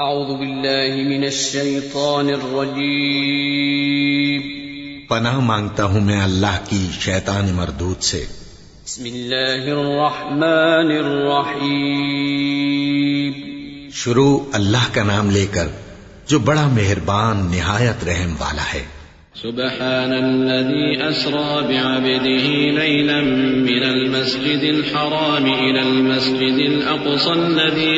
اعوذ باللہ من الشیطان الرجیم پناہ مانگتا ہوں میں اللہ کی شیطان مردود سے۔ بسم اللہ الرحمن الرحیم شروع اللہ کا نام لے کر جو بڑا مہربان نہایت رحم والا ہے۔ سبحان الذي أسرى بعبده ليلا من المسجد الحرام إلى المسجد الأقصى الذي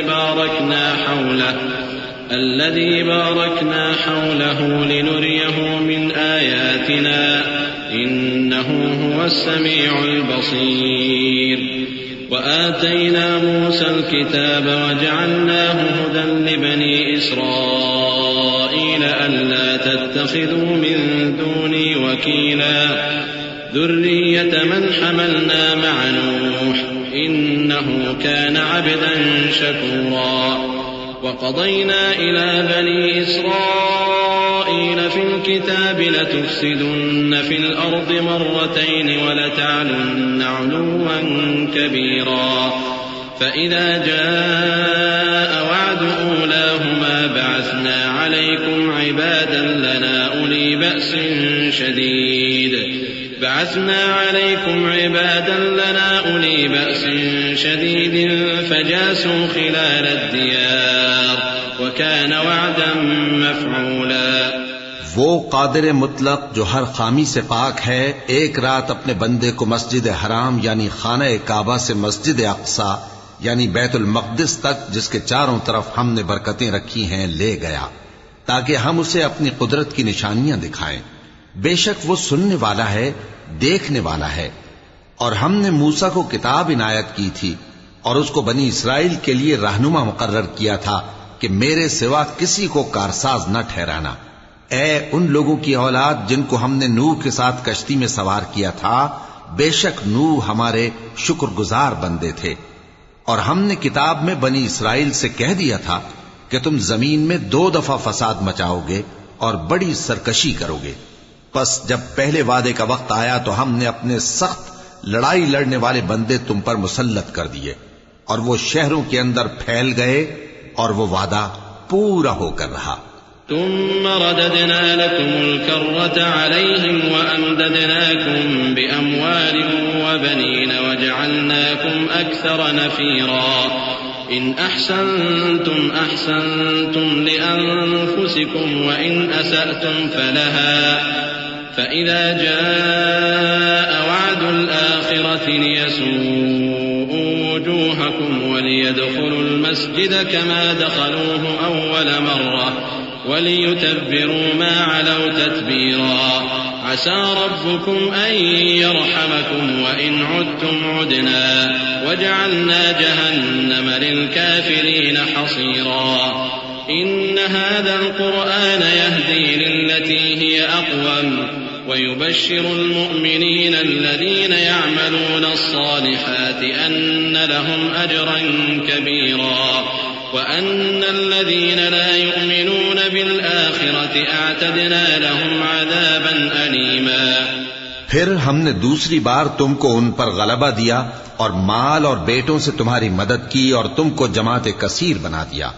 باركنا حوله لنريه من آياتنا إنه هو السميع البصير وآتينا موسى الكتاب وجعلناه هدى لبني إسرائيل ألا تتخذوا من دوني وكيلا ذرية من حملنا مع نوح إنه كان عبدا شكورا وقضينا إلى بني إسرائيل في الكتاب لتفسدن في الأرض مرتين ولتعلن علوا كبيرا فإذا جاء وعد أولاهما بعثنا عليكم عبادا لنا أولي بأس شديد فجاسوا خلال الديار وكان وعدا مفعولا۔ وہ قادر مطلق جو ہر خامی سے پاک ہے، ایک رات اپنے بندے کو مسجد حرام یعنی خانہ کعبہ سے مسجد اقصی یعنی بیت المقدس تک، جس کے چاروں طرف ہم نے برکتیں رکھی ہیں، لے گیا تاکہ ہم اسے اپنی قدرت کی نشانیاں دکھائیں۔ بے شک وہ سننے والا ہے، دیکھنے والا ہے۔ اور ہم نے موسیٰ کو کتاب عنایت کی تھی اور اس کو بنی اسرائیل کے لیے رہنما مقرر کیا تھا کہ میرے سوا کسی کو کارساز نہ ٹھہرانا۔ اے ان لوگوں کی اولاد جن کو ہم نے نوح کے ساتھ کشتی میں سوار کیا تھا، بے شک نوح ہمارے شکر گزار بندے تھے۔ اور ہم نے کتاب میں بنی اسرائیل سے کہہ دیا تھا کہ تم زمین میں 2 دفعہ فساد مچاؤ گے اور بڑی سرکشی کرو گے۔ پس جب پہلے وعدے کا وقت آیا تو ہم نے اپنے سخت لڑائی لڑنے والے بندے تم پر مسلط کر دیے اور وہ شہروں کے اندر پھیل گئے اور وہ وعدہ پورا ہو کر رہا۔ ثم رددنا لكم الكرة عليهم وأمددناكم بأموال وبنين وجعلناكم أكثر نفيرا إن أحسنتم أحسنتم لأنفسكم وإن أسأتم فلها فإذا جاء وعد الآخرة ليسوءوا وجوهكم وليدخلوا المسجد كما دخلوه أول مرة وليتبروا ما علوا تتبيرا عسى ربكم أن يرحمكم وإن عدتم عدنا وجعلنا جهنم للكافرين حصيرا إن هذا القرآن يهدي للتي هي أقوم ويبشر المؤمنين الذين يعملون الصالحات أن لهم أجرا كبيرا وأن الذين لا يؤمنون بالآخرة أعتدنا لهم عذابا أليما۔ پھر ہم نے دوسری بار تم کو ان پر غلبہ دیا اور مال اور بیٹوں سے تمہاری مدد کی اور تم کو جماعت کثیر بنا دیا۔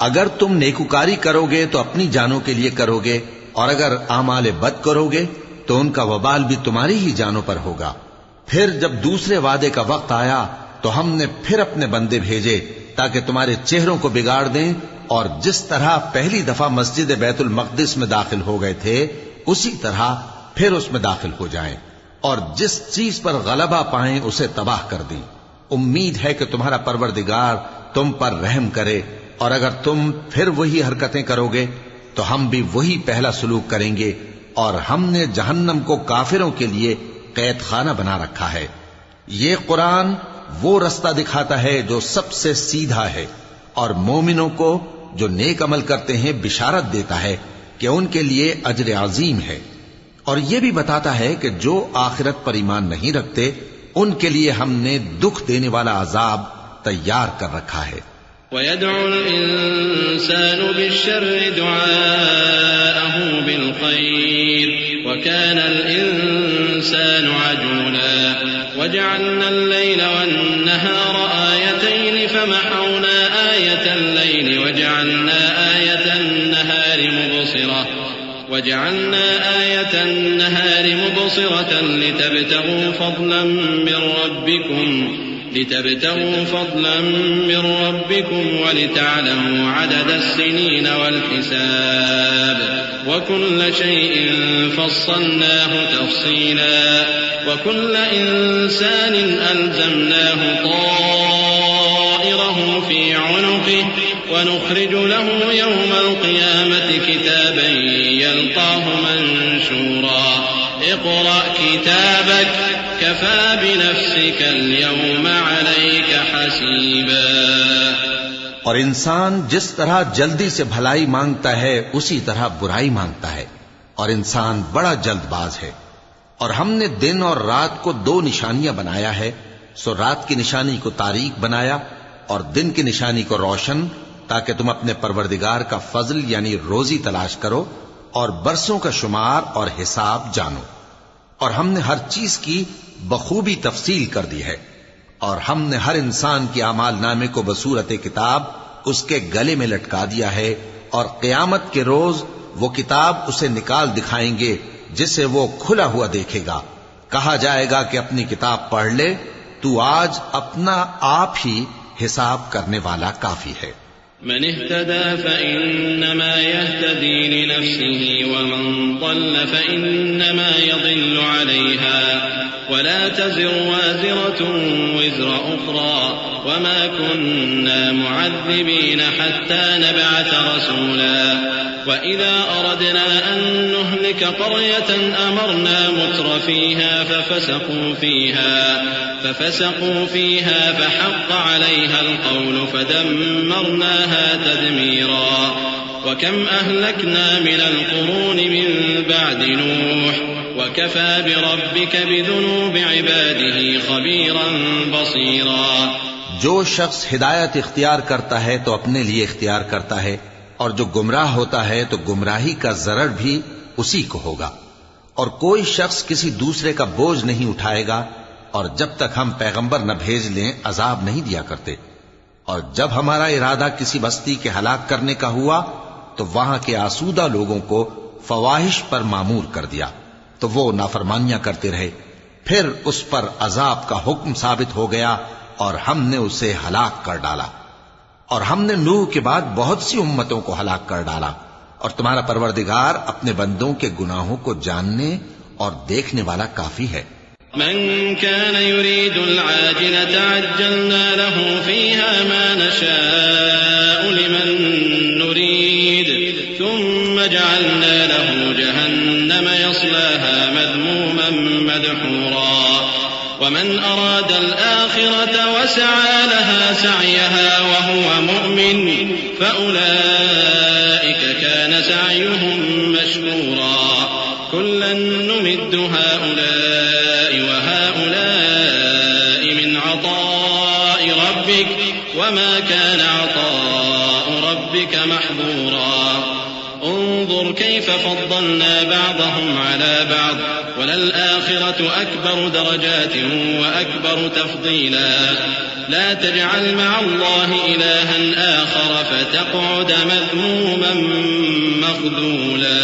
اگر تم نیکوکاری کرو گے تو اپنی جانوں کے لیے کرو گے، اور اگر اعمال بد کرو گے تو ان کا وبال بھی تمہاری ہی جانوں پر ہوگا۔ پھر جب دوسرے وعدے کا وقت آیا تو ہم نے پھر اپنے بندے بھیجے تاکہ تمہارے چہروں کو بگاڑ دیں، اور جس طرح پہلی دفعہ مسجد بیت المقدس میں داخل ہو گئے تھے اسی طرح پھر اس میں داخل ہو جائیں، اور جس چیز پر غلبہ پائیں اسے تباہ کر دیں۔ امید ہے کہ تمہارا پروردگار تم پر رحم کرے، اور اگر تم پھر وہی حرکتیں کرو گے تو ہم بھی وہی پہلا سلوک کریں گے، اور ہم نے جہنم کو کافروں کے لیے قید خانہ بنا رکھا ہے۔ یہ قرآن وہ رستہ دکھاتا ہے جو سب سے سیدھا ہے، اور مومنوں کو جو نیک عمل کرتے ہیں بشارت دیتا ہے کہ ان کے لیے اجر عظیم ہے، اور یہ بھی بتاتا ہے کہ جو آخرت پر ایمان نہیں رکھتے ان کے لیے ہم نے دکھ دینے والا عذاب تیار کر رکھا ہے۔ وَيَدْعُ الْإِنسَانُ بِالشَّرِّ دُعَاءَهُ بِالْخَيْرِ وَكَانَ الْإِنسَانُ عَجُولًا وجعلنا الليل والنهار آيتين فمحونا آية الليل وجعلنا آية النهار مبصرة لتبتغوا فضلا من ربكم ولتعلموا عدد السنين والحساب وكل شيء فصلناه تفصيلا وكل إنسان ألزمناه طائره في عنقه ونخرج له يوم القيامة كتابا يلقاه منشورا اقرأ كتابك كفى بنفسك اليوم عليك حسيبا. اور انسان جس طرح جلدی سے بھلائی مانگتا ہے اسی طرح برائی مانگتا ہے، اور انسان بڑا جلد باز ہے. اور ہم نے دن اور رات کو 2 نشانیاں بنایا ہے، سو رات کی نشانی کو تاریک بنایا اور دن کی نشانی کو روشن، تاکہ تم اپنے پروردگار کا فضل یعنی روزی تلاش کرو اور برسوں کا شمار اور حساب جانو. اور ہم نے ہر چیز کی بخوبی تفصیل کر دی ہے، اور ہم نے ہر انسان کی اعمال نامے کو بصورت کتاب اس کے گلے میں لٹکا دیا ہے، اور قیامت کے روز وہ کتاب اسے نکال دکھائیں گے جسے وہ کھلا ہوا دیکھے گا. کہا جائے گا کہ اپنی کتاب پڑھ لے، تو آج اپنا آپ ہی حساب کرنے والا کافی ہے. من اهتدى فإنما يهتدي لنفسه ومن ضل فإنما يضل عليها ولا تزر وازرة وزر أخرى وما كنا معذبين حتى نبعث رسولا وإذا أردنا أن نهلك قرية أمرنا متر فيها ففسقوا فيها فحق عليها القول فدمرناها تدميرا. وكم أهلكنا من القرون من بعد نوح وكفى بربك بذنوب عباده خبيرا بصيرا. جو شخص ہدایت اختیار کرتا ہے تو اپنے لیے اختیار کرتا ہے، اور جو گمراہ ہوتا ہے تو گمراہی کا ضرر بھی اسی کو ہوگا. اور کوئی شخص کسی دوسرے کا بوجھ نہیں اٹھائے گا، اور جب تک ہم پیغمبر نہ بھیج لیں عذاب نہیں دیا کرتے. اور جب ہمارا ارادہ کسی بستی کے ہلاک کرنے کا ہوا تو وہاں کے آسودہ لوگوں کو فواحش پر معمور کر دیا، تو وہ نافرمانیاں کرتے رہے. پھر اس پر عذاب کا حکم ثابت ہو گیا اور ہم نے اسے ہلاک کر ڈالا. اور ہم نے نوح کے بعد بہت سی امتوں کو ہلاک کر ڈالا. اور تمہارا پروردگار اپنے بندوں کے گناہوں کو جاننے اور دیکھنے والا کافی ہے. من كان يريد العاجلة عجلنا له فيها ما نشاء لمن نريد ثم جعلنا له جهنم يصلاها مذموما مدحورا. ومن أراد الآخرة وسعى لها سعيها وهو مؤمن فأولئك كان سعيهم مشكورا. كلا نمد هؤلاء وهؤلاء من عطاء ربك وما كان عطاء ربك محظورا. انظر كيف فضلنا بعضهم على بعض وللآخرة أكبر درجات وأكبر تفضيلا. لا تجعل مع الله إلها آخر فتقعد مذموما مخذولا.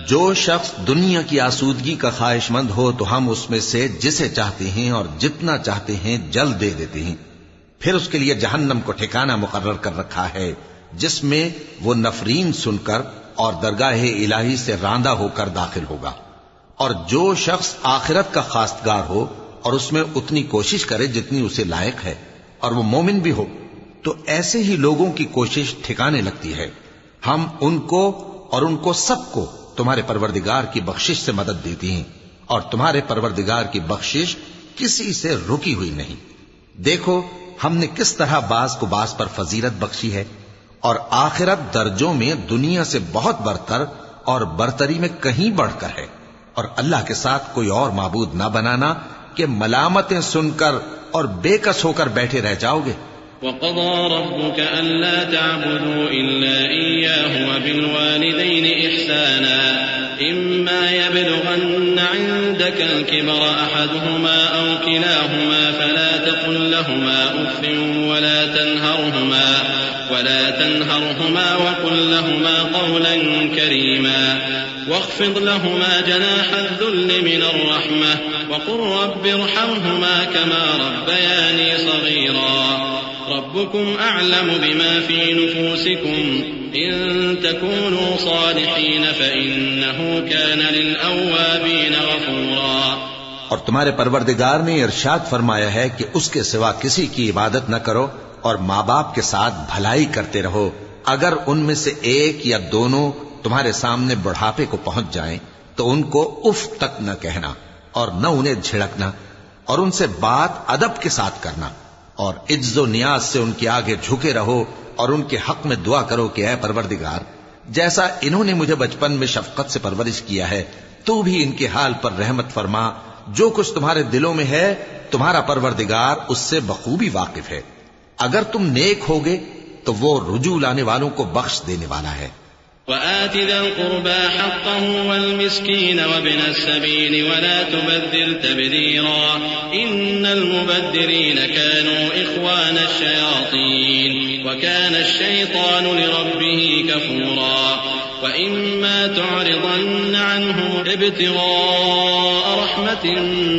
جو شخص دنیا کی آسودگی کا خواہش مند ہو تو ہم اس میں سے جسے چاہتے ہیں اور جتنا چاہتے ہیں جلد دے دیتے ہیں. پھر اس کے لیے جہنم کو ٹھکانہ مقرر کر رکھا ہے جس میں وہ نفرین سن کر اور درگاہ الہی سے راندہ ہو کر داخل ہوگا. اور جو شخص آخرت کا خواستگار ہو اور اس میں اتنی کوشش کرے جتنی اسے لائق ہے اور وہ مومن بھی ہو تو ایسے ہی لوگوں کی کوشش ٹھکانے لگتی ہے. ہم ان کو اور ان کو سب کو تمہارے پروردگار کی بخشش سے مدد دیتی ہیں، اور تمہارے پروردگار کی بخشش کسی سے رکی ہوئی نہیں. دیکھو ہم نے کس طرح بعض کو بعض پر فضیلت بخشی ہے، اور آخرت درجوں میں دنیا سے بہت برتر اور برتری میں کہیں بڑھ کر ہے. اور اللہ کے ساتھ کوئی اور معبود نہ بنانا کہ ملامتیں سن کر اور بے کس ہو کر بیٹھے رہ جاؤ گے. وَقَضَى رَبُّكَ أَلَّا تَعْبُدُوا إِلَّا إِيَّاهُ وَبِالْوَالِدَيْنِ إِحْسَانًا إما يبلغن عندك الكبر أحدهما أو كلاهما فلا تقل لهما أف ولا تنهرهما وقل لهما قولا كريما واخفض لهما جناح الذل من الرحمة وقل رب ارحمهما كما ربياني صغيرا ربكم أعلم بما في نفوسكم إن تكونوا صالحين فإنه كان للأوابين غفورا. اور تمہارے پروردگار نے ارشاد فرمایا ہے کہ اس کے سوا کسی کی عبادت نہ کرو اور ماں باپ کے ساتھ بھلائی کرتے رہو. اگر ان میں سے ایک یا دونوں تمہارے سامنے بڑھاپے کو پہنچ جائیں تو ان کو اف تک نہ کہنا اور نہ انہیں جھڑکنا اور ان سے بات ادب کے ساتھ کرنا اور عجز و نیاز سے ان کے آگے جھکے رہو اور ان کے حق میں دعا کرو کہ اے پروردگار جیسا انہوں نے مجھے بچپن میں شفقت سے پرورش کیا ہے تو بھی ان کے حال پر رحمت فرما. جو کچھ تمہارے دلوں میں ہے تمہارا پروردگار اس سے بخوبی واقف ہے. اگر تم نیک ہوگے تو وہ رجوع لانے والوں کو بخش دینے والا ہے. وآت ذا القربى حقه والمسكين وابن السبيل ولا تبذر تبذيرا إن المبذرين كانوا إخوان الشياطين وكان الشيطان لربه كفورا. وإما تعرضن عنهم ابتغاء رحمة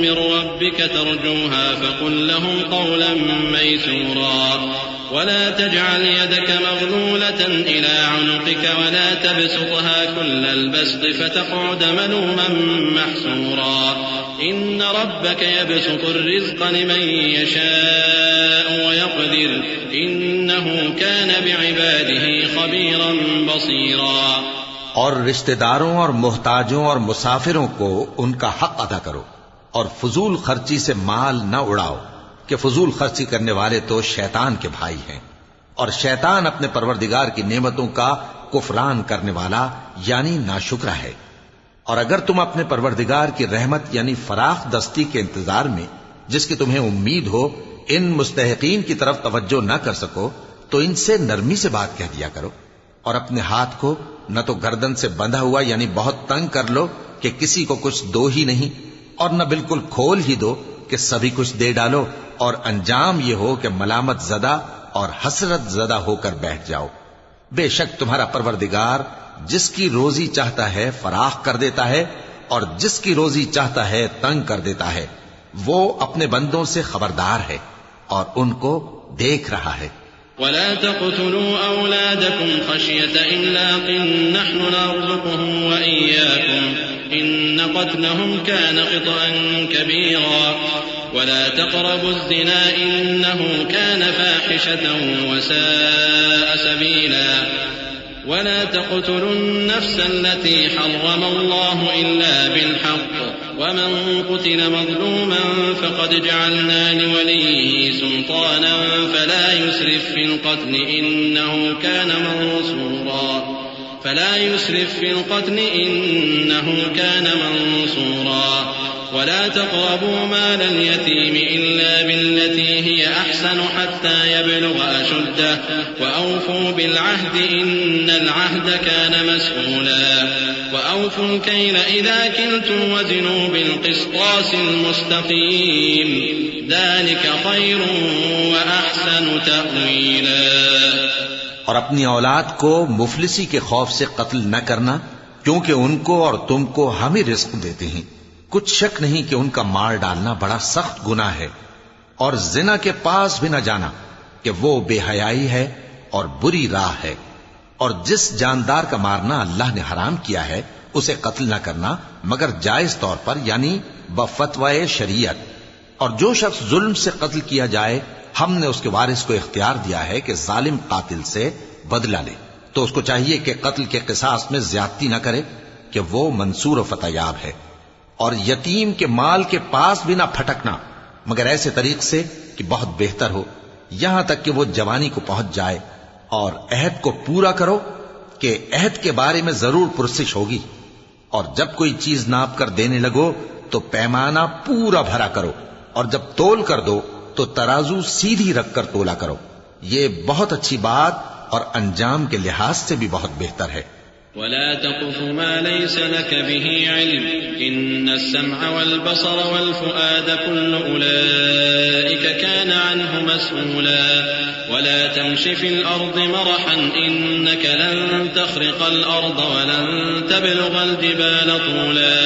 من ربك ترجوها فقل لهم قولا ميسورا ولا تجعل يدك مغلولة إلى عنقك ولا تبسطها كل البسط فتقعد ملوما محسورا. إن ربك يبسط الرزق لمن يشاء ويقدر إنه كان بعباده خبيرا بصيرا. اور رشتہ داروں اور محتاجوں اور مسافروں کو ان کا حق ادا کرو اور فضول خرچی سے مال نہ اڑاؤ کہ فضول خرچی کرنے والے تو شیطان کے بھائی ہیں اور شیطان اپنے پروردگار کی نعمتوں کا کفران کرنے والا یعنی ناشکرا ہے. اور اگر تم اپنے پروردگار کی رحمت یعنی فراخ دستی کے انتظار میں جس کی تمہیں امید ہو ان مستحقین کی طرف توجہ نہ کر سکو تو ان سے نرمی سے بات کہہ دیا کرو اور اپنے ہاتھ کو نہ تو گردن سے بندھا ہوا یعنی بہت تنگ کر لو کہ کسی کو کچھ دو ہی نہیں اور نہ بالکل کھول ہی دو کہ سبھی کچھ دے ڈالو اور انجام یہ ہو کہ ملامت زدہ اور حسرت زدہ ہو کر بیٹھ جاؤ. بے شک تمہارا پروردگار جس کی روزی چاہتا ہے فراخ کر دیتا ہے اور جس کی روزی چاہتا ہے تنگ کر دیتا ہے. وہ اپنے بندوں سے خبردار ہے اور ان کو دیکھ رہا ہے. ولا تقتلوا أولادكم خشية إملاق نحن نرزقهم وإياكم إن قتلهم كان خطأ كبيرا ولا تقربوا الزنا إنه كان فاحشة وساء سبيلا ولا تقتلوا النفس التي حرم الله إلا بالحق ومن قتل مظلوما فقد جعلنا لوليه سلطانا فلا يسرف في القتل إنه كان منصورا ولا تقربوا مال اليتيم إلا بالتي هي أحسن حتى يبلغ أشده وأوفوا بالعهد إن العهد كان مسؤولا وأوفوا الكيل إذا كلتم وزنوا بالقسطاس المستقيم ذلك خير وأحسن تأويلا. اور اپنی اولاد کو مفلسی کے خوف سے قتل نہ کرنا کیونکہ ان کو اور تم کو ہم ہی رزق دیتے ہیں. کچھ شک نہیں کہ ان کا مار ڈالنا بڑا سخت گناہ ہے اور زنا کے پاس بھی نہ جانا کہ وہ بے حیائی ہے اور بری راہ ہے. اور جس جاندار کا مارنا اللہ نے حرام کیا ہے اسے قتل نہ کرنا مگر جائز طور پر یعنی بفتوائے شریعت. اور جو شخص ظلم سے قتل کیا جائے ہم نے اس کے وارث کو اختیار دیا ہے کہ ظالم قاتل سے بدلہ لے تو اس کو چاہیے کہ قتل کے قصاص میں زیادتی نہ کرے کہ وہ منصور و فتح یاب ہے. اور یتیم کے مال کے پاس بھی نہ پھٹکنا مگر ایسے طریق سے کہ بہت بہتر ہو یہاں تک کہ وہ جوانی کو پہنچ جائے. اور عہد کو پورا کرو کہ عہد کے بارے میں ضرور پرسش ہوگی. اور جب کوئی چیز ناپ کر دینے لگو تو پیمانہ پورا بھرا کرو اور جب تول کر دو تو ترازو سیدھی رکھ کر تولا کرو. یہ بہت اچھی بات اور انجام کے لحاظ سے بھی بہت بہتر ہے. ولا تقف ما ليس لك به علم إن السمع والبصر والفؤاد كل أولئك كان عنه مسؤولا ولا تمش في الأرض مرحا إنك لن تخرق الأرض ولن تبلغ الجبال طولا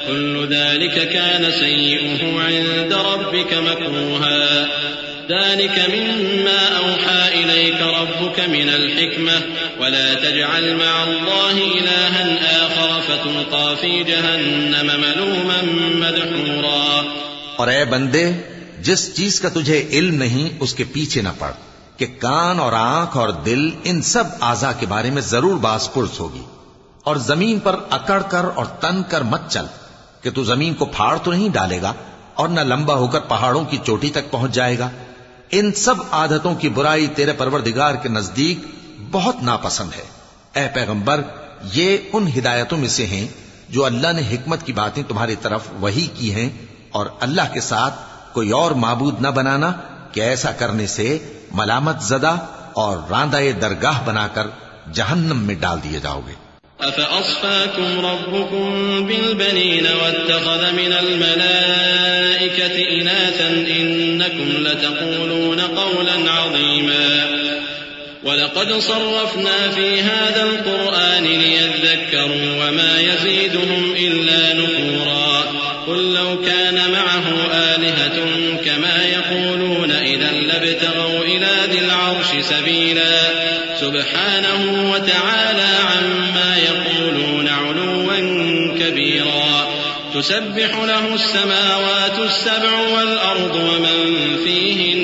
كل ذلك كان سيئه عند ربك مكروها ذلك مما أوحى إليك ربك من الحكمة ولا تجعل مع الله إلها آخر فتلقى في جهنم ملوما مدحورا. اور اے بندے، جس چیز کا تجھے علم نہیں اس کے پیچھے نہ پڑ کہ کان اور آنکھ اور دل ان سب اعضاء کے بارے میں ضرور باز پرس ہوگی. اور زمین پر اکڑ کر اور تن کر مت چل کہ تو زمین کو پھاڑ تو نہیں ڈالے گا اور نہ لمبا ہو کر پہاڑوں کی چوٹی تک پہنچ جائے گا. ان سب عادتوں کی برائی تیرے پروردگار کے نزدیک بہت ناپسند ہے. اے پیغمبر، یہ ان ہدایتوں میں سے ہیں جو اللہ نے حکمت کی باتیں تمہاری طرف وحی کی ہیں، اور اللہ کے ساتھ کوئی اور معبود نہ بنانا کہ ایسا کرنے سے ملامت زدہ اور راندہ درگاہ بنا کر جہنم میں ڈال دیے جاؤ گے. أفأصفاكم ربكم بالبنين واتخذ من الملائكة إناثا إنكم لتقولون قولا عظيما ولقد صرفنا في هذا القرآن ليذكروا وما يزيدهم إلا نفورا قل لو كان معه آلهة كما يقولون إذا لابتغوا إلى ذي العرش سبيلا سبحانه وتعالى عما يقولون علوا كبيرا تسبح له السماوات السبع والأرض ومن فيهن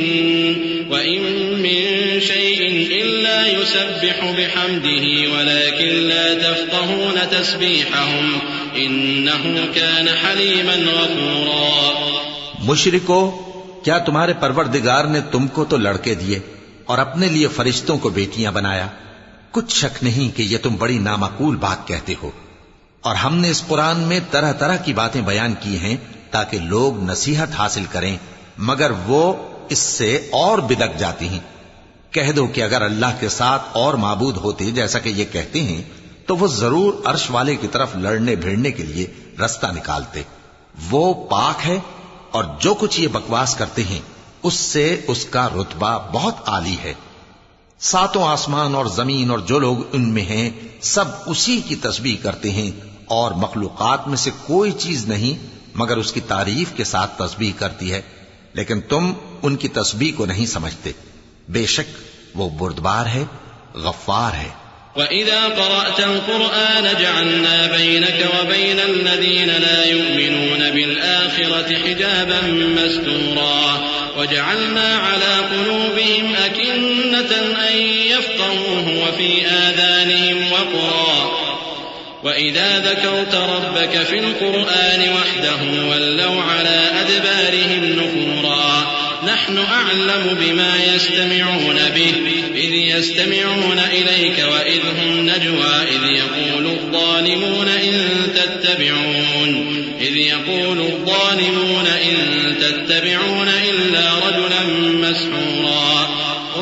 وإن من شيء إلا يسبح بحمده ولكن لا تفقهون تسبيحهم إنه كان حليما غفورا. مشرکو، کیا تمہارے پروردگار نے تم کو تو لڑکے دیے اور اپنے لیے فرشتوں کو بیٹیاں بنایا؟ کچھ شک نہیں کہ یہ تم بڑی نامعقول بات کہتے ہو. اور ہم نے اس قرآن میں طرح طرح کی باتیں بیان کی ہیں تاکہ لوگ نصیحت حاصل کریں، مگر وہ اس سے اور بدک جاتی ہیں. کہہ دو کہ اگر اللہ کے ساتھ اور معبود ہوتے جیسا کہ یہ کہتے ہیں تو وہ ضرور عرش والے کی طرف لڑنے بھیڑنے کے لیے رستہ نکالتے. وہ پاک ہے اور جو کچھ یہ بکواس کرتے ہیں اس سے اس کا رتبہ بہت عالی ہے. ساتوں آسمان اور زمین اور جو لوگ ان میں ہیں سب اسی کی تسبیح کرتے ہیں، اور مخلوقات میں سے کوئی چیز نہیں مگر اس کی تعریف کے ساتھ تسبیح کرتی ہے، لیکن تم ان کی تسبیح کو نہیں سمجھتے. بے شک وہ بردبار ہے، غفار ہے. وَإِذَا قَرَأْتَ الْقُرْآنَ جَعَلْنَا بَيْنَكَ وَبَيْنَ الَّذِينَ لَا يُؤْمِنُونَ بِالْآخِرَةِ حِجَابًا مَسْتُورًا وَجَعَلْنَا عَلَى قُلُوبِهِمْ أَكِنَّةً أَن يَفْقَهُوهُ وَفِي آذَانِهِمْ وَقْرًا وَإِذَا ذَكَرْتَ رَبَّكَ فِي الْقُرْآنِ وَحْدَهُ وَلَّوْا عَلَى أَدْبَارِهِمْ نُفُورًا نحن أعلم بما يستمعون به إذ يستمعون إليك وإذ هم نجوى إذ يقول الظالمون إن تتبعون إلا رجلا مسحورا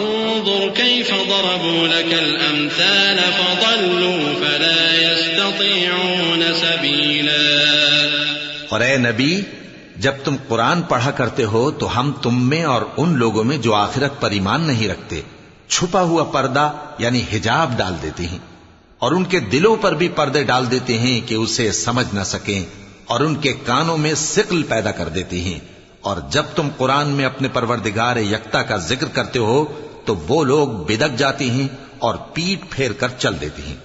انظر كيف ضربوا لك الأمثال فضلوا فلا يستطيعون سبيلا. اور اے نبی، جب تم قرآن پڑھا کرتے ہو تو ہم تم میں اور ان لوگوں میں جو آخرت پر ایمان نہیں رکھتے چھپا ہوا پردہ یعنی حجاب ڈال دیتے ہیں، اور ان کے دلوں پر بھی پردے ڈال دیتے ہیں کہ اسے سمجھ نہ سکیں، اور ان کے کانوں میں ثقل پیدا کر دیتے ہیں. اور جب تم قرآن میں اپنے پروردگار یکتا کا ذکر کرتے ہو تو وہ لوگ بدک جاتے ہیں اور پیٹ پھیر کر چل دیتے ہیں.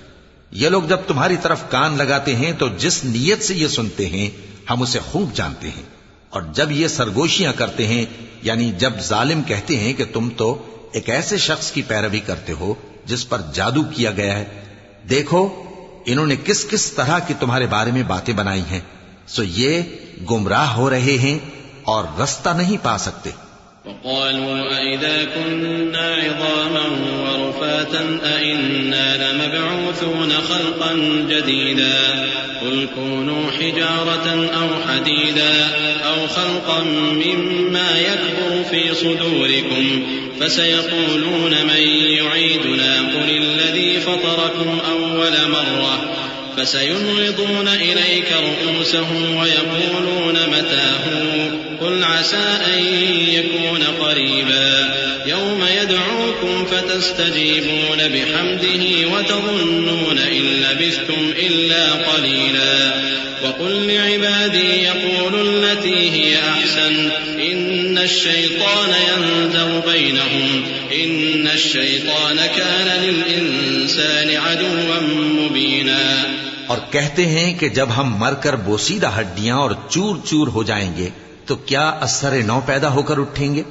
یہ لوگ جب تمہاری طرف کان لگاتے ہیں تو جس نیت سے یہ سنتے ہیں ہم اسے خوب جانتے ہیں. اور جب یہ سرگوشیاں کرتے ہیں یعنی جب ظالم کہتے ہیں کہ تم تو ایک ایسے شخص کی پیروی کرتے ہو جس پر جادو کیا گیا ہے، دیکھو انہوں نے کس کس طرح کی تمہارے بارے میں باتیں بنائی ہیں، سو یہ گمراہ ہو رہے ہیں اور رستہ نہیں پا سکتے. وقالوا أئذا كنا عظاما ورفاتا أئنا لمبعوثون خلقا جديدا قل كونوا حجارة أو حديدا أو خلقا مما يكبر في صدوركم فسيقولون من يعيدنا قل الذي فطركم أول مرة فسينغضون إليك رؤوسهم ويقولون متى هو قل عسى أن يكون قريبا يوم يدعوكم فتستجيبون بحمده وتظنون إن لبثتم إلا قليلا وقل لعبادي يقولوا التي هي أحسن إن الشيطان ينزغ بينهم إن الشيطان كان للإنسان عدوا مبينا. اور کہتے ہیں کہ جب ہم مر کر بوسیدہ ہڈیاں اور چور چور ہو جائیں گے تو کیا اثر نو پیدا ہو کر اٹھیں گے؟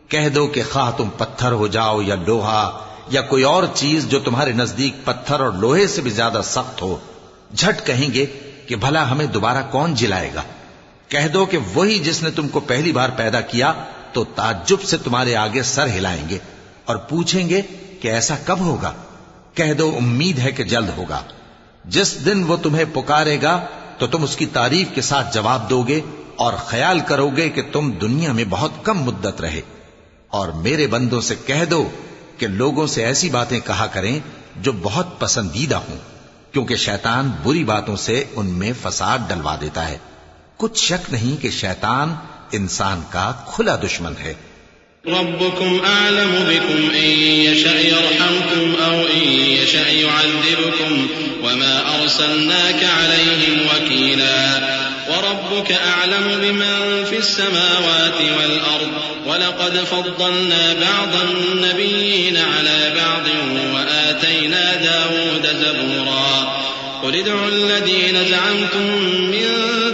کہہ دو کہ خواہ تم پتھر ہو جاؤ یا لوہا یا کوئی اور چیز جو تمہارے نزدیک پتھر اور لوہے سے بھی زیادہ سخت ہو، جھٹ کہیں گے کہ بھلا ہمیں دوبارہ کون جلائے گا؟ کہہ دو کہ وہی جس نے تم کو پہلی بار پیدا کیا تو تعجب سے تمہارے آگے سر ہلائیں گے اور پوچھیں گے کہ ایسا کب ہوگا؟ کہہ دو امید ہے کہ جلد ہوگا. جس دن وہ تمہیں پکارے گا تو تم اس کی تعریف کے ساتھ جواب دو گے اور خیال کرو گے کہ تم دنیا میں بہت کم مدت رہے. اور میرے بندوں سے کہہ دو کہ لوگوں سے ایسی باتیں کہا کریں جو بہت پسندیدہ ہوں، کیونکہ شیطان بری باتوں سے ان میں فساد ڈلوا دیتا ہے. کچھ شک نہیں کہ شیطان انسان کا کھلا دشمن ہے. ربكم أعلم بكم إن يشأ يرحمكم أو إن يشأ يعذبكم وما أرسلناك عليهم وكيلا وربك أعلم بمن في السماوات والأرض ولقد فضلنا بعض النبيين على بعض وآتينا داود زبورا قل ادعوا الذين زعمتم من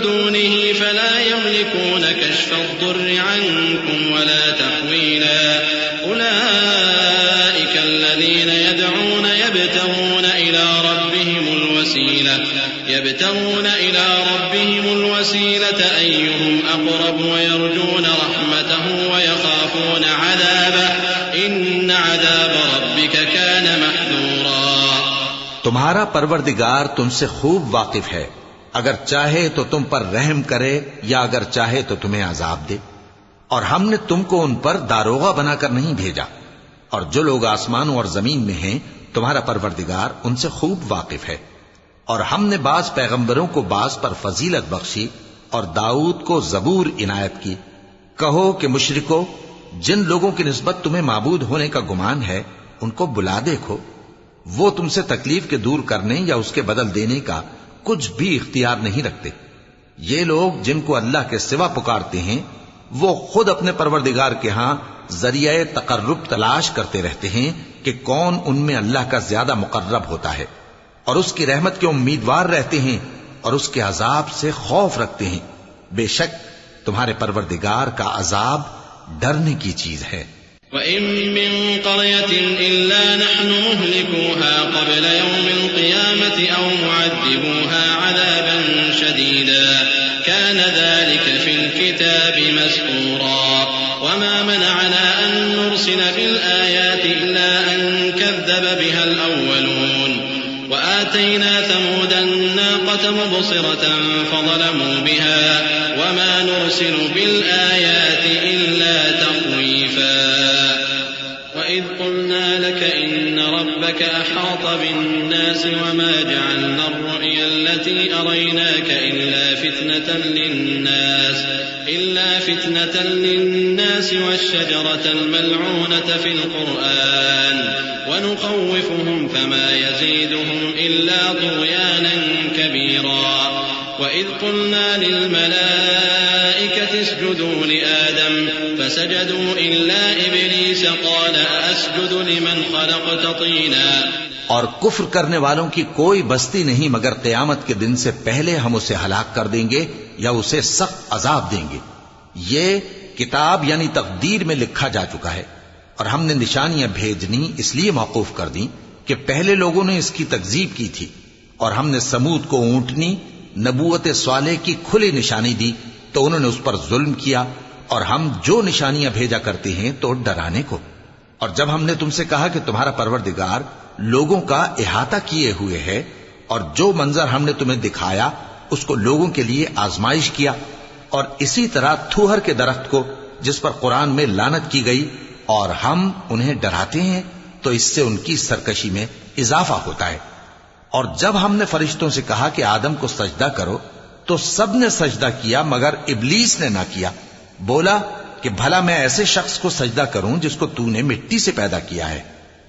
دونه فلا يملكون كشف الضر عنكم ولا تحويلا أولئك الذين يدعون يبتغون إلى ربهم الوسيلة أيهم أقرب ويرجون رحمته ويخافون عذابه إن عذاب ربك كان محذورا. تمہارا پروردگار تم سے خوب واقف ہے، اگر چاہے تو تم پر رحم کرے یا اگر چاہے تو تمہیں عذاب دے. اور ہم نے تم کو ان پر داروغہ بنا کر نہیں بھیجا، اور جو لوگ آسمانوں اور زمین میں ہیں تمہارا پروردگار ان سے خوب واقف ہے. اور ہم نے بعض پیغمبروں کو بعض پر فضیلت بخشی اور داؤد کو زبور عنایت کی. کہو کہ مشرکو، جن لوگوں کی نسبت تمہیں معبود ہونے کا گمان ہے ان کو بلا دیکھو، وہ تم سے تکلیف کے دور کرنے یا اس کے بدل دینے کا کچھ بھی اختیار نہیں رکھتے. یہ لوگ جن کو اللہ کے سوا پکارتے ہیں وہ خود اپنے پروردگار کے ہاں ذریعہ تقرب تلاش کرتے رہتے ہیں کہ کون ان میں اللہ کا زیادہ مقرب ہوتا ہے، اور اس کی رحمت کے امیدوار رہتے ہیں اور اس کے عذاب سے خوف رکھتے ہیں. بے شک تمہارے پروردگار کا عذاب ڈرنے کی چیز ہے. وَإِن مِّن قَرْيَةٍ إِلَّا نَحْنُ مُهْلِكُوهَا قَبْلَ يَوْمِ الْقِيَامَةِ أَوْ مُعَذِّبُوهَا عَذَابًا شَدِيدًا كَانَ ذَلِكَ فِي الْكِتَابِ مَسْطُورًا وَمَا مَنَعَنَا أَن نُّرْسِلَ بِالْآيَاتِ إِلَّا أَن كَذَّبَ بِهَا الْأَوَّلُونَ وَآتَيْنَا ثَمُودَ النَّاقَةَ مُبْصِرَةً فَظَلَمُوا بِهَا وَمَا نُرْسِلُ بِالْآيَاتِ إِلَّا تَخْوِيفًا. وَإِذْ قُلْنَا لَكَ إِنَّ رَبَّكَ أَحَاطَ بِالنَّاسِ وَمَا جَعَلْنَا الرُّؤْيَا الَّتِي أَرَيْنَاكَ إِلَّا فِتْنَةً لِلنَّاسِ وَالشَّجَرَةَ الْمَلْعُونَةَ فِي الْقُرْآنِ وَنُخَوِّفُهُمْ فَمَا يَزِيدُهُمْ إِلَّا طُغْيَانًا كَبِيرًا. وَإِذْ قُلْنَا لِلْمَلَائِكَةِ اسْجُدُوا لِآدَمَ فَسَجَدُوا إِلَّا إِبْلِيسَ قَالَ أَسْجُدُ لِمَنْ خَلَقْتَ طِينًا. اور کفر کرنے والوں کی کوئی بستی نہیں مگر قیامت کے دن سے پہلے ہم اسے ہلاک کر دیں گے یا اسے سخت عذاب دیں گے. یہ کتاب یعنی تقدیر میں لکھا جا چکا ہے، اور ہم نے نشانیاں بھیجنی اس لیے موقوف کر دیں کہ پہلے لوگوں نے اس کی تکذیب کی تھی. اور ہم نے سمود کو اونٹنی نبوت صالح کی کھلی نشانی دی تو انہوں نے اس پر ظلم کیا. اور ہم جو نشانیاں بھیجا کرتے ہیں تو ڈرانے کو. اور جب ہم نے تم سے کہا کہ تمہارا پروردگار لوگوں کا احاطہ کیے ہوئے ہے اور جو منظر ہم نے تمہیں دکھایا اس کو لوگوں کے لیے آزمائش کیا، اور اسی طرح تھوہر کے درخت کو جس پر قرآن میں لعنت کی گئی، اور ہم انہیں ڈراتے ہیں تو اس سے ان کی سرکشی میں اضافہ ہوتا ہے۔ اور جب ہم نے فرشتوں سے کہا کہ آدم کو سجدہ کرو تو سب نے سجدہ کیا مگر ابلیس نے نہ کیا، بولا کہ بھلا میں ایسے شخص کو سجدہ کروں جس کو تو نے مٹی سے پیدا کیا ہے۔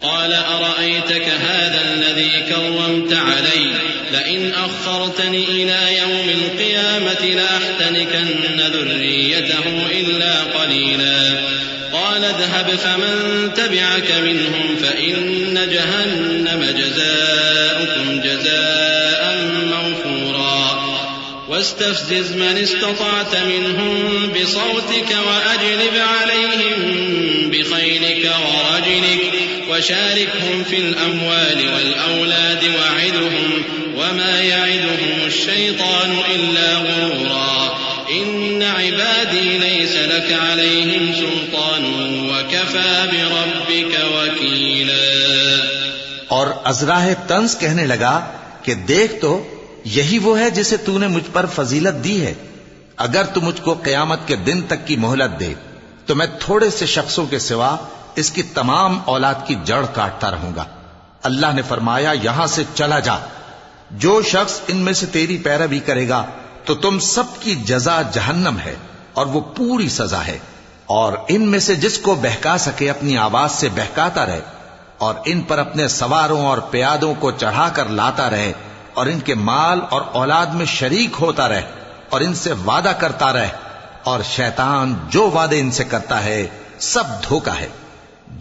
قال أرأيتك هذا الذي كرمت علي لئن أخرتني إلى يوم القيامة لأحتنكن ذريته إلا قليلا قال اذهب فمن تبعك منهم فإن جهنم جزاؤكم جزاء موفورا واستفزز من استطعت منهم بصوتك وأجلب عليهم بخيلك ورجلك وشاركهم في الأموال والأولاد وعدهم وما يعدهم الشيطان إلا غرورا إن عبادي ليس لك عليهم سلطان وكفى بربك وكيلا۔ اور ازراہ طنز کہنے لگا کہ دیکھ تو یہی وہ ہے جسے تو نے مجھ پر فضیلت دی ہے، اگر تو مجھ کو قیامت کے دن تک کی مہلت دے تو میں تھوڑے سے شخصوں کے سوا اس کی تمام اولاد کی جڑ کاٹتا رہوں گا۔ اللہ نے فرمایا یہاں سے چلا جا، جو شخص ان میں سے تیری پیروی کرے گا تو تم سب کی جزا جہنم ہے اور وہ پوری سزا ہے، اور ان میں سے جس کو بہکا سکے اپنی آواز سے بہکاتا رہے، اور ان پر اپنے سواروں اور پیادوں کو چڑھا کر لاتا رہے، اور ان کے مال اور اولاد میں شریک ہوتا رہے، اور ان سے وعدہ کرتا رہے، اور شیطان جو وعدے ان سے کرتا ہے سب دھوکا ہے۔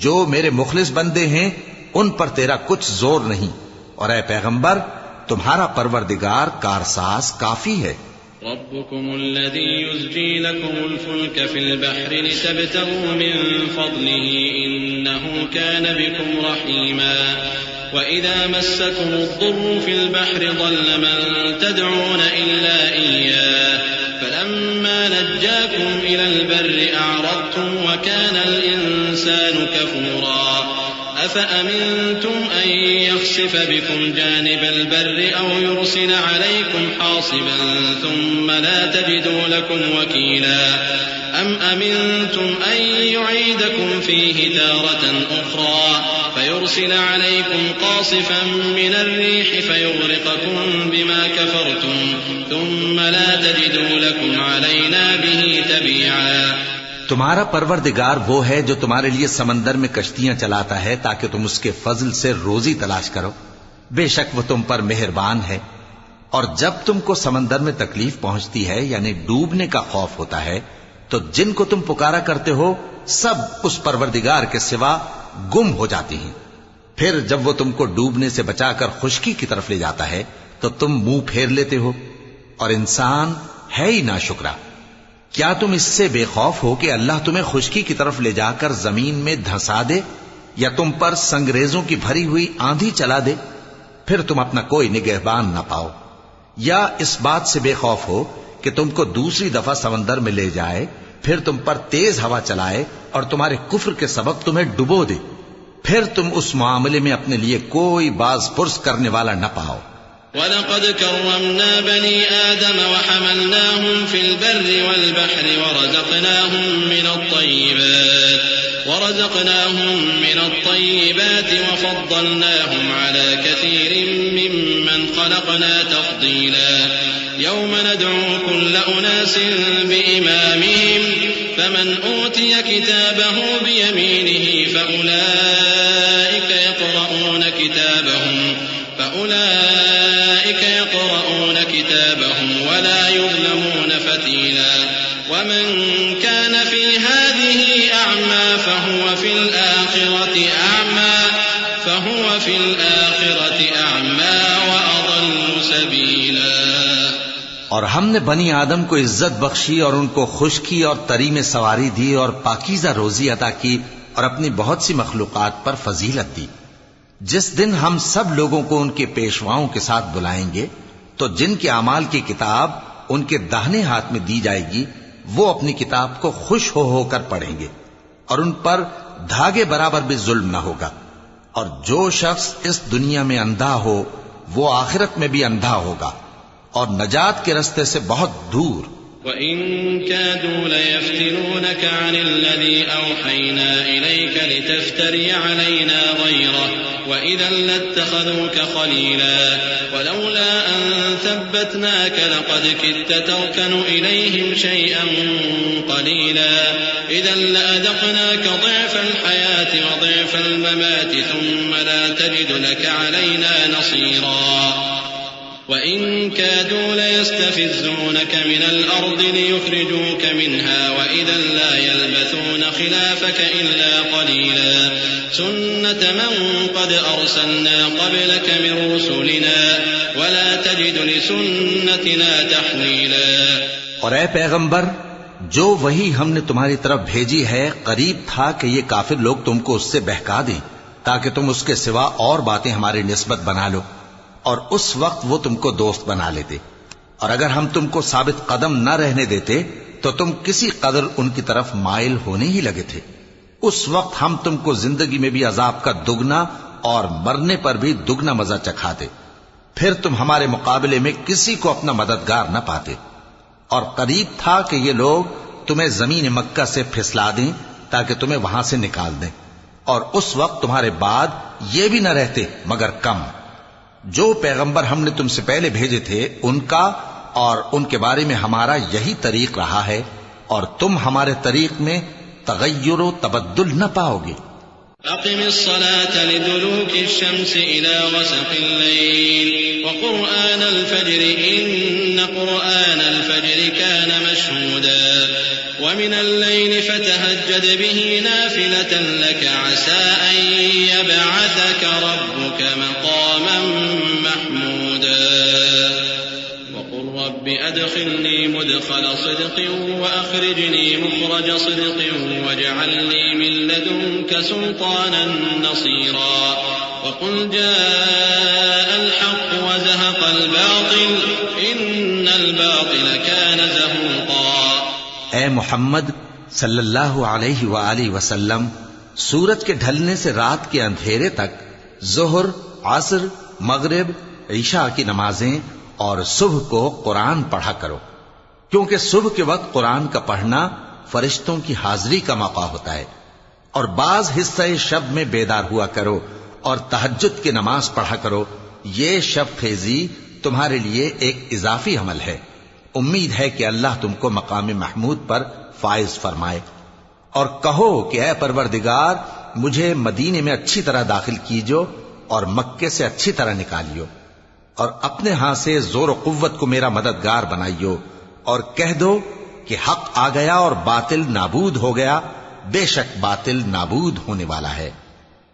جو میرے مخلص بندے ہیں ان پر تیرا کچھ زور نہیں، اور اے پیغمبر تمہارا پروردگار کارساز کافی ہے۔ ربكم الذي يزجي لكم الفلك في البحر لتبتغوا من فضله إنه كان بكم رحيما وإذا مسكم الضر في البحر ضل من تدعون إلا إياه فلما نجاكم إلى البر أعرضتم وكان الإنسان كفورا أفأمنتم أن يخسف بكم جانب البر أو يرسل عليكم حاصبا ثم لا تجدوا لكم وكيلا أم أمنتم أن يعيدكم فيه تارة أخرى فيرسل عليكم قاصفا من الريح فيغرقكم بما كفرتم ثم لا تجدوا لكم علينا به تبيعا۔ تمہارا پروردگار وہ ہے جو تمہارے لیے سمندر میں کشتیاں چلاتا ہے تاکہ تم اس کے فضل سے روزی تلاش کرو، بے شک وہ تم پر مہربان ہے۔ اور جب تم کو سمندر میں تکلیف پہنچتی ہے یعنی ڈوبنے کا خوف ہوتا ہے تو جن کو تم پکارا کرتے ہو سب اس پروردگار کے سوا گم ہو جاتی ہیں، پھر جب وہ تم کو ڈوبنے سے بچا کر خشکی کی طرف لے جاتا ہے تو تم منہ پھیر لیتے ہو، اور انسان ہے ہی ناشکرا۔ کیا تم اس سے بے خوف ہو کہ اللہ تمہیں خشکی کی طرف لے جا کر زمین میں دھنسا دے یا تم پر سنگریزوں کی بھری ہوئی آندھی چلا دے، پھر تم اپنا کوئی نگہبان نہ پاؤ؟ یا اس بات سے بے خوف ہو کہ تم کو دوسری دفعہ سمندر میں لے جائے، پھر تم پر تیز ہوا چلائے اور تمہارے کفر کے سبب تمہیں ڈبو دے، پھر تم اس معاملے میں اپنے لیے کوئی باز پرس کرنے والا نہ پاؤ۔ وَلَقَدْ كَرَّمْنَا بَنِي آدَمَ وَحَمَلْنَاهُمْ فِي الْبَرِّ وَالْبَحْرِ ورزقناهم من الطيبات وفضلناهم على كثير ممن خلقنا تفضيلا يوم ندعو كل أناس بإمامهم فمن أوتي كتابه بيمينه فأولئك يقرؤون كتابهم ولا يظلمون فتيلا ومن كان في هذه أعمى فهو في الآخرة أعمى وأضل سبيلا۔ اور ہم نے بنی آدم کو عزت بخشی اور ان کو خشکی اور تری میں سواری دی اور پاکیزہ روزی عطا کی اور اپنی بہت سی مخلوقات پر فضیلت دی۔ جس دن ہم سب لوگوں کو ان کے پیشواؤں کے ساتھ بلائیں گے تو جن کے اعمال کی کتاب ان کے داہنے ہاتھ میں دی جائے گی وہ اپنی کتاب کو خوش ہو کر پڑھیں گے اور ان پر دھاگے برابر بھی ظلم نہ ہوگا۔ اور جو شخص اس دنیا میں اندھا ہو وہ آخرت میں بھی اندھا ہوگا اور نجات کے رستے سے بہت دور۔ وَإِن كَادُوا لَيَفْتِنُونَكَ عَنِ الَّذِي أَوْحَيْنَا إِلَيْكَ لِتَفْتَرِيَ عَلَيْنَا غَيْرَهُ وَإِذًا لَاتَّخَذُوكَ خَلِيلًا وَلَوْلَا أَن ثَبَّتْنَاكَ لَقَدْ كِدتَّ تَرْكَنُ إِلَيْهِمْ شَيْئًا قَلِيلًا إِذًا لَأَذَقْنَاكَ ضِعْفَ الْحَيَاةِ وَضِعْفَ الْمَمَاتِ ثُمَّ لا تجد لك علينا نصيرا وَإِن كَادُوا لَيَسْتَفِزُّونَكَ مِنَ الْأَرْضِ لِيُخْرِجُوكَ مِنْهَا وَإِذًا لَا يَلْبَثُونَ خِلَافَكَ إِلَّا قَلِيلًا سُنَّةَ مَن قَدْ أَرْسَلْنَا قَبْلَكَ مِن رُّسُلِنَا وَلَا تَجِدُ لِسُنَّتِنَا تَحْوِيلًا۔ اور اے پیغمبر، جو وہی ہم نے تمہاری طرف بھیجی ہے قریب تھا کہ یہ کافر لوگ تم کو اس سے بہکا دیں تاکہ تم اس کے سوا اور باتیں ہماری نسبت بنا لو، اور اس وقت وہ تم کو دوست بنا لیتے، اور اگر ہم تم کو ثابت قدم نہ رہنے دیتے تو تم کسی قدر ان کی طرف مائل ہونے ہی لگے تھے۔ اس وقت ہم تم کو زندگی میں بھی عذاب کا دگنا اور مرنے پر بھی دگنا مزہ چکھاتے، پھر تم ہمارے مقابلے میں کسی کو اپنا مددگار نہ پاتے، اور قریب تھا کہ یہ لوگ تمہیں زمین مکہ سے پھسلا دیں تاکہ تمہیں وہاں سے نکال دیں، اور اس وقت تمہارے بعد یہ بھی نہ رہتے مگر کم۔ جو پیغمبر ہم نے تم سے پہلے بھیجے تھے ان کا اور ان کے بارے میں ہمارا یہی طریق رہا ہے، اور تم ہمارے طریق میں تغیر و تبدل نہ پاؤ گے۔ أقم الصلاة لدلوك الشمس إلى غسق الليل وقرآن الفجر إن قرآن الفجر كان مشهودا ومن الليل فتهجد به نافلة لك عسى أن يبعثك ربك مقاما محمودا وقل رب أدخلني مدخل صدق وأخرجني مخرج صدق واجعل لي من لدنك سلطانا نصيرا وقل جاء الحق وزهق الباطل إن الباطل كان زهوقا۔ اے محمد صلی اللہ علیہ وآلہ وسلم، سورج کے ڈھلنے سے رات کے اندھیرے تک ظہر، عصر، مغرب، عشاء کی نمازیں اور صبح کو قرآن پڑھا کرو، کیونکہ صبح کے وقت قرآن کا پڑھنا فرشتوں کی حاضری کا موقع ہوتا ہے، اور بعض حصہ شب میں بیدار ہوا کرو اور تہجد کی نماز پڑھا کرو۔ یہ شب خیزی تمہارے لیے ایک اضافی عمل ہے۔ امید ہے کہ اللہ تم کو مقام محمود پر فائز فرمائے۔ اور کہو کہ اے پروردگار، مجھے مدینے میں اچھی طرح داخل کیجو اور مکے سے اچھی طرح نکالیو، اور اپنے ہاں سے زور و قوت کو میرا مددگار بنائیو، اور کہہ دو کہ حق آ گیا اور باطل نابود ہو گیا، بے شک باطل نابود ہونے والا ہے۔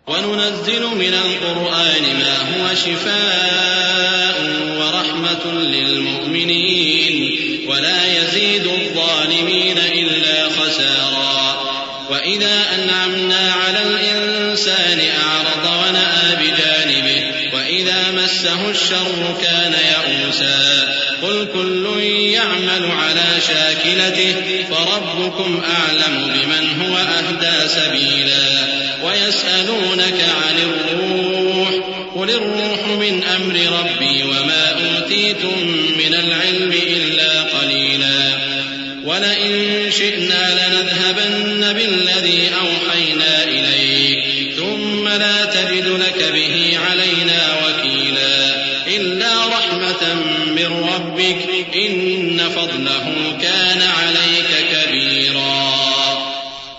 وَنُنَزِّلُ مِنَ الْقُرْآنِ مَا هُوَ شِفَاءٌ وَرَحْمَةٌ لِّلْمُؤْمِنِينَ وَلَا يَزِيدُ الظَّالِمِينَ إِلَّا خَسَارًا وَإِذَا أَنْعَمْنَا عَلَى الْإِنسَانِ أَعْرَضَ وَنَأَىٰ بِجَانِبِهِ وَإِذَا مَسَّهُ الشَّرُّ كَانَ يَئُوسًا قُلْ كُلٌّ يَعْمَلُ عَلَى شَاكِلَتِهِ فَرَبُّكُمْ أَعْلَمُ بِمَنْ هُوَ أَهْدَىٰ سَبِيلًا وَيَسْأَلُونَكَ عَنِ الرُّوحِ قُلِ الرُّوحُ مِنْ أَمْرِ رَبِّي وَمَا أُوتِيتُم مِّنَ الْعِلْمِ إِلَّا قَلِيلًا وَلَئِن شِئْنَا لَنَذْهَبَنَّ بِالَّذِي أَوْحَيْنَا إِلَيْكَ ثُمَّ لَا تَجِدُ لَكَ بِهِ عَلَيْنَا وَكِيلًا إِلَّا رَحْمَةً مِّن رَّبِّكَ إِنَّ فَضْلَهُ كَانَ عَلَيْكَ كَبِيرًا۔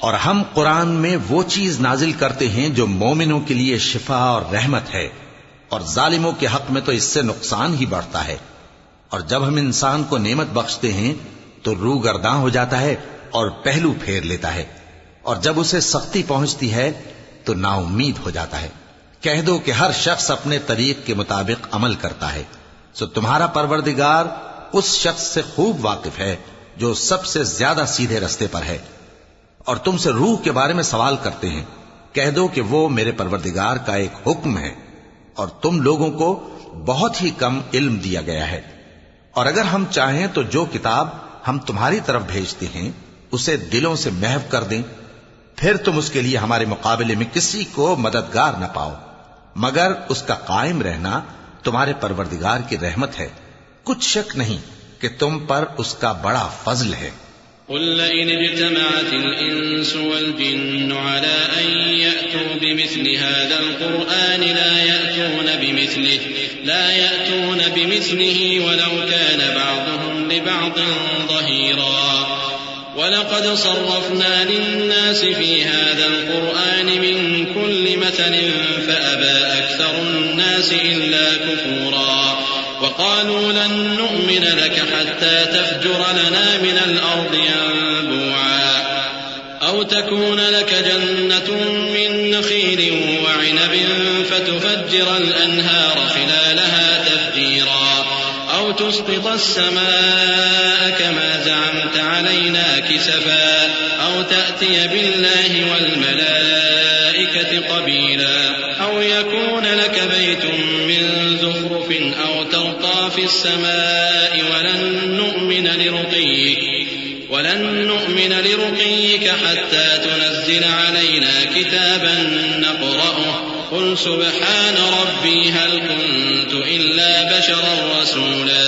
اور ہم قرآن میں وہ چیز نازل کرتے ہیں جو مومنوں کے لیے شفا اور رحمت ہے، اور ظالموں کے حق میں تو اس سے نقصان ہی بڑھتا ہے۔ اور جب ہم انسان کو نعمت بخشتے ہیں تو روح گرداں ہو جاتا ہے اور پہلو پھیر لیتا ہے، اور جب اسے سختی پہنچتی ہے تو نا امید ہو جاتا ہے۔ کہہ دو کہ ہر شخص اپنے طریق کے مطابق عمل کرتا ہے، سو تمہارا پروردگار اس شخص سے خوب واقف ہے جو سب سے زیادہ سیدھے رستے پر ہے۔ اور تم سے روح کے بارے میں سوال کرتے ہیں، کہہ دو کہ وہ میرے پروردگار کا ایک حکم ہے، اور تم لوگوں کو بہت ہی کم علم دیا گیا ہے۔ اور اگر ہم چاہیں تو جو کتاب ہم تمہاری طرف بھیجتے ہیں اسے دلوں سے محو کر دیں، پھر تم اس کے لیے ہمارے مقابلے میں کسی کو مددگار نہ پاؤ، مگر اس کا قائم رہنا تمہارے پروردگار کی رحمت ہے، کچھ شک نہیں کہ تم پر اس کا بڑا فضل ہے۔ قل لئن اجتمعت الإنس والجن على أن يأتوا بمثل هذا القرآن لا يأتون بمثله ولو كان بعضهم لبعض ظهيرا ولقد صرفنا للناس في هذا القرآن من كل مثل فأبى أكثر الناس إلا كفورا وقالوا لن نؤمن لك حتى تفجر لنا من الأرض ينبوعا أو تكون لك جنة من نخيل وعنب فتفجر الأنهار خلالها تفجيرا أو تسقط السماء كما زعمت علينا كسفا أو تأتي بالله والملائكة قبيلا أو يكون لك بيت من زخرف أو ترقى في السماء ولن نؤمن لرقيك حتى تنزل علينا كتابا نقرأه قل سبحان ربي هل كنت إلا بشرا رسولا۔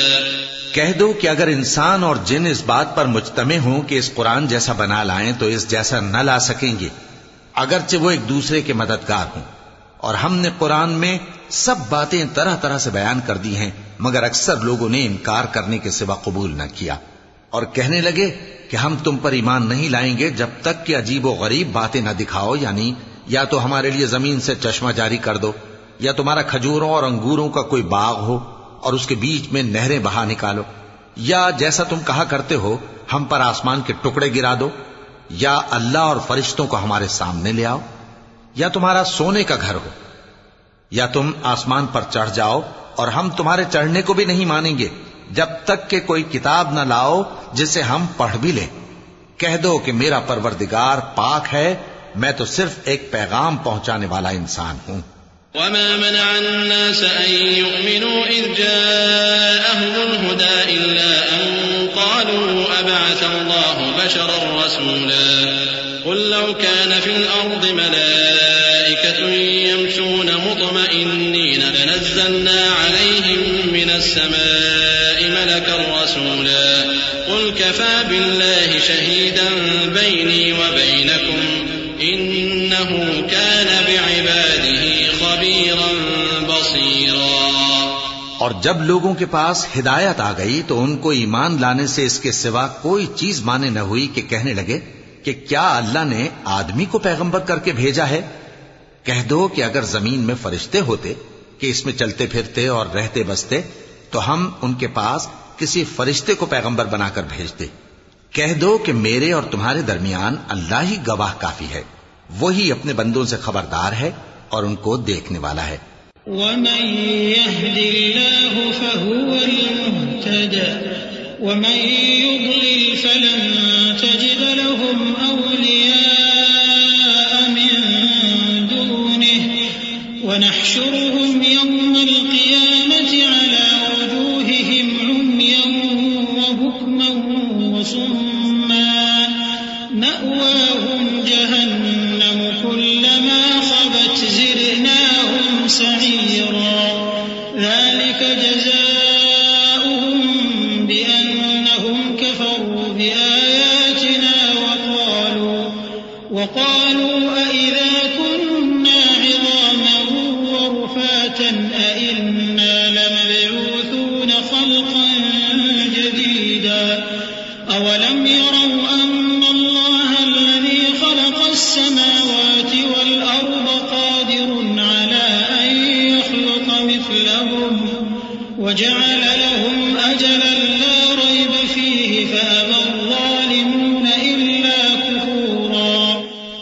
کہہ دو کہ اگر انسان اور جن اس بات پر مجتمع ہوں کہ اس قرآن جیسا بنا لائیں تو اس جیسا نہ لا سکیں گے، اگرچہ وہ ایک دوسرے کے مددگار ہوں۔ اور ہم نے قرآن میں سب باتیں طرح طرح سے بیان کر دی ہیں، مگر اکثر لوگوں نے انکار کرنے کے سوا قبول نہ کیا، اور کہنے لگے کہ ہم تم پر ایمان نہیں لائیں گے جب تک کہ عجیب و غریب باتیں نہ دکھاؤ، یعنی یا تو ہمارے لیے زمین سے چشمہ جاری کر دو، یا تمہارا کھجوروں اور انگوروں کا کوئی باغ ہو اور اس کے بیچ میں نہریں بہا نکالو، یا جیسا تم کہا کرتے ہو ہم پر آسمان کے ٹکڑے گرا دو، یا اللہ اور فرشتوں کو ہمارے سامنے لے آؤ، یا تمہارا سونے کا گھر ہو، یا تم آسمان پر چڑھ جاؤ اور ہم تمہارے چڑھنے کو بھی نہیں مانیں گے جب تک کہ کوئی کتاب نہ لاؤ جسے ہم پڑھ بھی لیں۔ کہہ دو کہ میرا پروردگار پاک ہے، میں تو صرف ایک پیغام پہنچانے والا انسان ہوں۔ وما منع الناس أن يؤمنوا إذ جاءهم الهدى إلا أن قالوا أبعث الله بشرا رسولا قل لو كان في الأرض ملائكة يمشون مطمئنين لنزلنا عليهم من السماء ملكا رسولا قل كفى بالله شهيدا بيني وبينكم إنه كان بعباده خبيرا بصيرا۔ اور جب لوگوں کے پاس ہدایت آ گئی تو ان کو ایمان لانے سے اس کے سوا کوئی چیز مانے نہ ہوئی کہ کہنے لگے کہ کیا اللہ نے آدمی کو پیغمبر کر کے بھیجا ہے؟ کہہ دو کہ اگر زمین میں فرشتے ہوتے کہ اس میں چلتے پھرتے اور رہتے بستے تو ہم ان کے پاس کسی فرشتے کو پیغمبر بنا کر بھیجتے۔ کہہ دو کہ میرے اور تمہارے درمیان اللہ ہی گواہ کافی ہے، وہی اپنے بندوں سے خبردار ہے اور ان کو دیکھنے والا ہے۔ ومن يهد الله فهو المهتد ومن يضلل فلن تجد لهم أولياء من دونه ونحشرهم يوم القيامة على وجوههم عميا وبكما وصما مأواهم جهنم كلما خبت زدناهم سعيرا ذلك جزاؤهم بأنهم كفروا بآياتنا وقالوا أئذا كنا عظاما ورفاتا أئنا لمبعوثون خلقا جديدا أولم يروا أن الله الذي خلق السماوات والأرض قادر على أن يخلق مثلهم وجعل لهم أجلا لا ريب فيه فأبى الظالمون إلا كفورا۔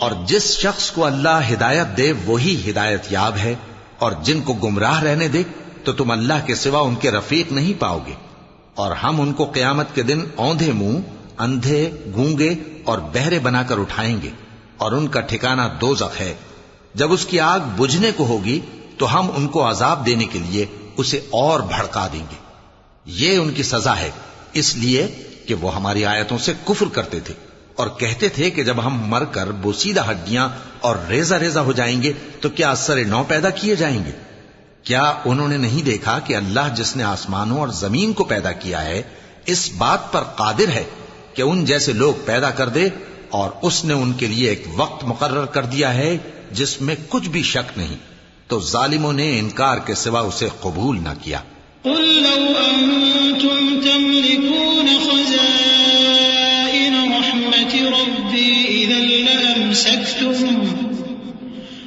اور جس شخص کو اللہ ہدایت دے وہی ہدایت یاب ہے، اور جن کو گمراہ رہنے دے تو تم اللہ کے سوا ان کے رفیق نہیں پاؤ گے۔ اور ہم ان کو قیامت کے دن اوندھے منہ، اندھے، گونگے اور بہرے بنا کر اٹھائیں گے، اور ان کا ٹھکانہ دوزخ ہے۔ جب اس کی آگ بجھنے کو ہوگی تو ہم ان کو عذاب دینے کے لیے اسے اور بھڑکا دیں گے۔ یہ ان کی سزا ہے، اس لیے کہ وہ ہماری آیتوں سے کفر کرتے تھے اور کہتے تھے کہ جب ہم مر کر بوسیدہ ہڈیاں اور ریزہ ریزہ ہو جائیں گے تو کیا اثر نو پیدا کیے جائیں گے؟ کیا انہوں نے نہیں دیکھا کہ اللہ جس نے آسمانوں اور زمین کو پیدا کیا ہے اس بات پر قادر ہے کہ ان جیسے لوگ پیدا کر دے، اور اس نے ان کے لیے ایک وقت مقرر کر دیا ہے جس میں کچھ بھی شک نہیں، تو ظالموں نے انکار کے سوا اسے قبول نہ کیا۔ قل لو أنتم تملكون خزائن رحمة ربي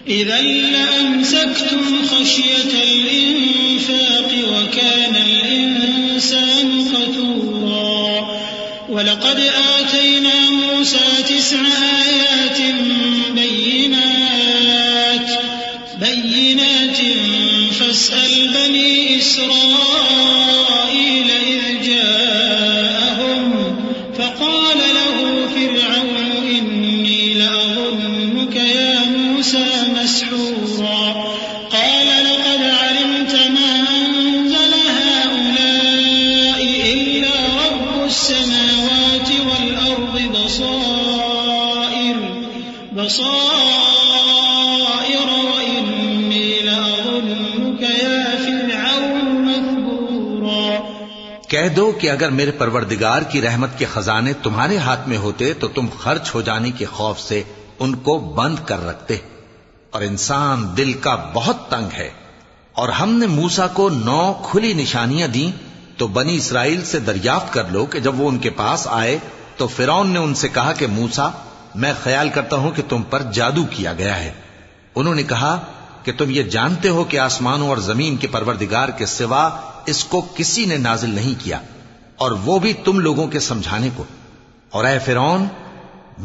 إذا لأمسكتم خشية الإنفاق وكان الإنسان قتورا ولقد آتينا موسى 9 آيات بينات فاسأل بني إسرائيل إذ جاءهم فقال له فرعون إني لأظنك يا موسى مسحورا قال لقد علمت ما أنزل هؤلاء إلا رب السماوات والأرض بصائر وإني لأظنك يا فرعون مثبورا۔ کہہ دو کہ اگر میرے پروردگار کی رحمت کے خزانے تمہارے ہاتھ میں ہوتے تو تم خرچ ہو جانے کے خوف سے ان کو بند کر رکھتے، اور انسان دل کا بہت تنگ ہے۔ اور ہم نے موسیٰ کو 9 کھلی نشانیاں دیں، تو بنی اسرائیل سے دریافت کر لو کہ جب وہ ان کے پاس آئے تو فرعون نے ان سے کہا کہ موسیٰ، میں خیال کرتا ہوں کہ تم پر جادو کیا گیا ہے۔ انہوں نے کہا کہ تم یہ جانتے ہو کہ آسمانوں اور زمین کے پروردگار کے سوا اس کو کسی نے نازل نہیں کیا، اور وہ بھی تم لوگوں کے سمجھانے کو، اور اے فرعون،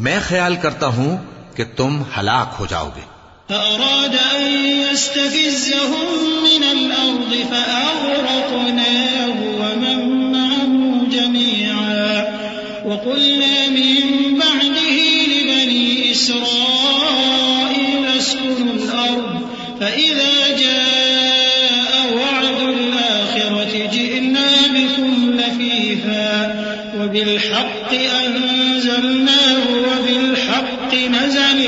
میں خیال کرتا ہوں کہ تم ہلاک ہو جاؤ گے۔ فأراد أن يستفزهم من الأرض فأغرقناه ومن معه جميعا وقلنا من بعده لبني إسرائيل اسكنوا الأرض فإذا جاء وعد الآخرة جئنا بكم لفيفا وبالحق أنزلناه وبالحق نزل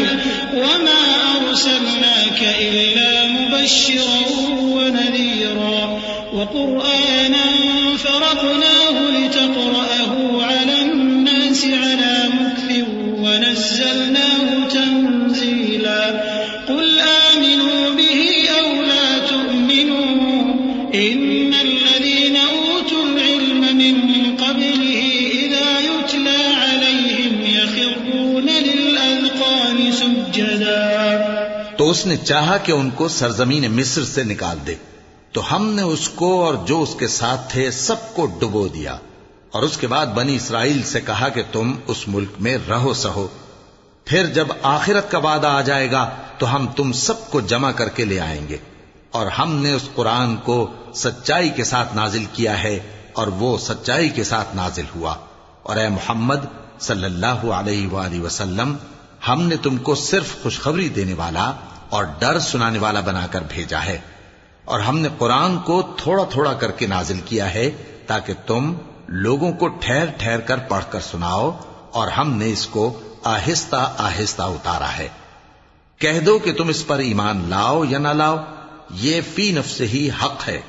وما أرسلناك إلا مبشرا ونذيرا وقرآنا فرقناه لتقرأه على الناس على مكث ونزلناه تنزيلا قل آمنوا به أو لا تؤمنوا إن الذين أوتوا العلم من قبله إذا يتلى عليهم يخرون للأذقان سجدا۔ تو اس نے چاہا کہ ان کو سرزمین مصر سے نکال دے، تو ہم نے اس کو اور جو اس کے ساتھ تھے سب کو ڈبو دیا، اور اس کے بعد بنی اسرائیل سے کہا کہ تم اس ملک میں رہو سہو، پھر جب آخرت کا وعدہ آ جائے گا تو ہم تم سب کو جمع کر کے لے آئیں گے۔ اور ہم نے اس قرآن کو سچائی کے ساتھ نازل کیا ہے، اور وہ سچائی کے ساتھ نازل ہوا۔ اور اے محمد صلی اللہ علیہ وآلہ وسلم، ہم نے تم کو صرف خوشخبری دینے والا اور ڈر سنانے والا بنا کر بھیجا ہے، اور ہم نے قرآن کو تھوڑا تھوڑا کر کے نازل کیا ہے تاکہ تم لوگوں کو ٹھہر ٹھہر کر پڑھ کر سناؤ، اور ہم نے اس کو آہستہ آہستہ اتارا ہے۔ کہہ دو کہ تم اس پر ایمان لاؤ یا نہ لاؤ، یہ فی نفس ہی حق ہے۔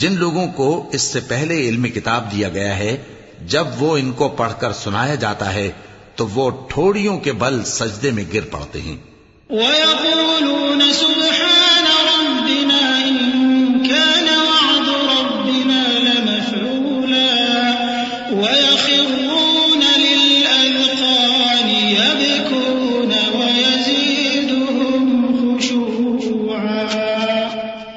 جن لوگوں کو اس سے پہلے علم کتاب دیا گیا ہے، جب وہ ان کو پڑھ کر سنایا جاتا ہے تو وہ ٹھوڑیوں کے بل سجدے میں گر پڑتے ہیں۔ وَيَقُولُونَ سُبْحَانَ رَبِّنَا إِن كَانَ وَعْدُ رَبِّنَا لَمَفْعُولًا وَيَخِرُّونَ لِلْأَذْقَانِ يَبْكُونَ وَيَزِيدُهُمْ خُشُوعًا۔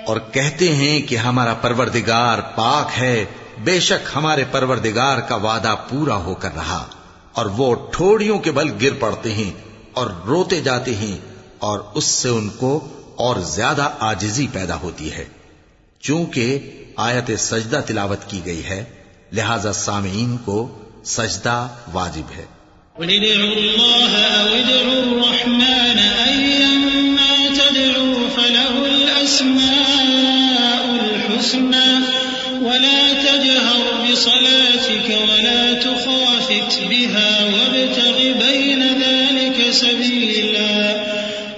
اور کہتے ہیں کہ ہمارا پروردگار پاک ہے، بے شک ہمارے پروردگار کا وعدہ پورا ہو کر رہا، اور وہ ٹھوڑیوں کے بل گر پڑتے ہیں اور روتے جاتے ہیں، اور اس سے ان کو اور زیادہ عاجزی پیدا ہوتی ہے۔ چونکہ آیت سجدہ تلاوت کی گئی ہے، لہذا سامعین کو سجدہ واجب ہے۔ قُلِ ادْعُوا اللَّهَ أَوِ ادْعُوا الرَّحْمَٰنَ أَيًّمَّا تَدْعُوا فَلَهُ الْأَسْمَاءُ الْحُسْنَىٰ وَلَا تَجْهَرْ بِصَلَاتِكَ وَلَا تُخَافِتْ بِهَا وَابْتَغِ بَيْنَ ذَلِكَ سَبِيلًا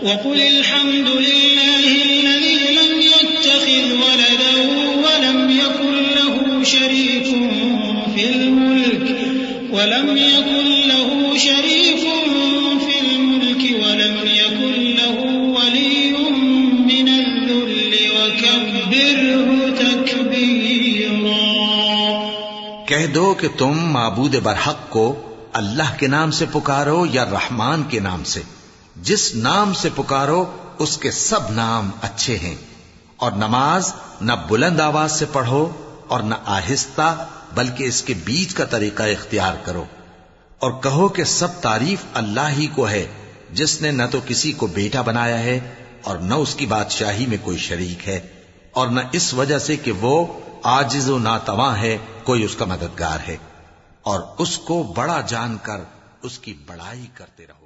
وَقُلِ الْحَمْدُ لِلَّهِ الَّذِي لَمْ يَتَّخِذْ يتخذ ولدا ولم يكن له شريك في الملك ولم يكن له ولي من الذل وكبره تكبيرا. کہہ دو کہ تم معبود برحق کو اللہ کے نام سے پکارو یا رحمان کے نام سے. جس نام سے پکارو اس کے سب نام اچھے ہیں. اور نماز نہ بلند آواز سے پڑھو اور نہ آہستہ، بلکہ اس کے بیچ کا طریقہ اختیار کرو. اور کہو کہ سب تعریف اللہ ہی کو ہے، جس نے نہ تو کسی کو بیٹا بنایا ہے اور نہ اس کی بادشاہی میں کوئی شریک ہے، اور نہ اس وجہ سے کہ وہ عاجز و ناتواں ہے کوئی اس کا مددگار ہے. اور اس کو بڑا جان کر اس کی بڑائی کرتے رہو.